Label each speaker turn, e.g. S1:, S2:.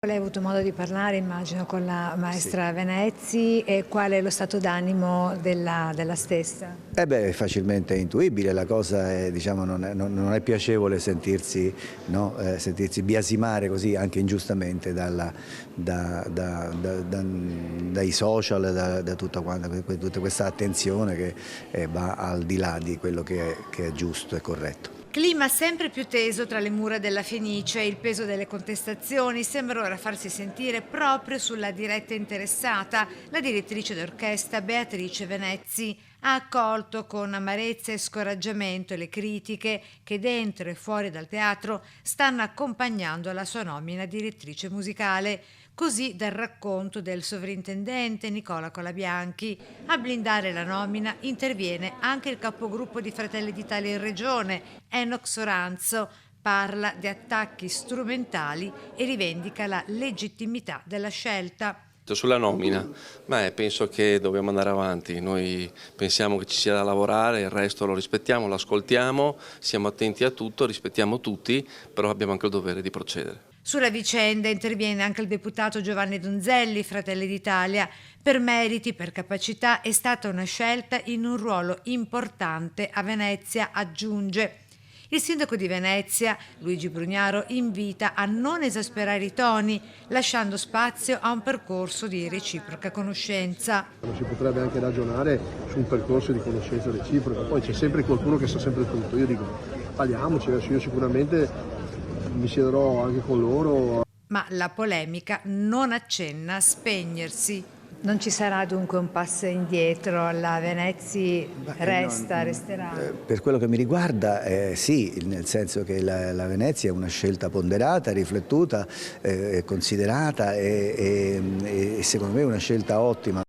S1: Lei ha avuto modo di parlare, immagino, con la
S2: Sì.
S1: maestra Venezzi, e qual è lo stato d'animo della stessa?
S2: Eh beh, è facilmente intuibile, la cosa è, diciamo, non è piacevole sentirsi, no, sentirsi biasimare così anche ingiustamente dai social, da tutta questa attenzione che va al di là di quello che è giusto e corretto.
S1: Clima sempre più teso tra le mura della Fenice, il peso delle contestazioni sembra ora farsi sentire proprio sulla diretta interessata. La direttrice d'orchestra Beatrice Venezzi ha accolto con amarezza e scoraggiamento le critiche che dentro e fuori dal teatro stanno accompagnando la sua nomina a direttrice musicale. Così dal racconto del sovrintendente Nicola Colabianchi. A blindare la nomina interviene anche il capogruppo di Fratelli d'Italia in regione, Enoch Soranzo. Parla di attacchi strumentali e rivendica la legittimità della scelta.
S3: Sulla nomina, penso che dobbiamo andare avanti, noi pensiamo che ci sia da lavorare, il resto lo rispettiamo, lo ascoltiamo, siamo attenti a tutto, rispettiamo tutti, però abbiamo anche il dovere di procedere.
S1: Sulla vicenda interviene anche il deputato Giovanni Donzelli, Fratelli d'Italia. Per meriti, per capacità, è stata una scelta in un ruolo importante a Venezia, aggiunge. Il sindaco di Venezia, Luigi Brugnaro, invita a non esasperare i toni, lasciando spazio a un percorso di reciproca conoscenza.
S4: Si potrebbe anche ragionare su un percorso di conoscenza reciproca, poi c'è sempre qualcuno che sa sempre tutto. Io dico, parliamoci, adesso io sicuramente mi siederò anche con loro.
S1: Ma la polemica non accenna a spegnersi. Non ci sarà dunque un passo indietro, la Venezzi resterà?
S2: Per quello che mi riguarda sì, nel senso che la Venezia è una scelta ponderata, riflettuta, considerata e secondo me una scelta ottima.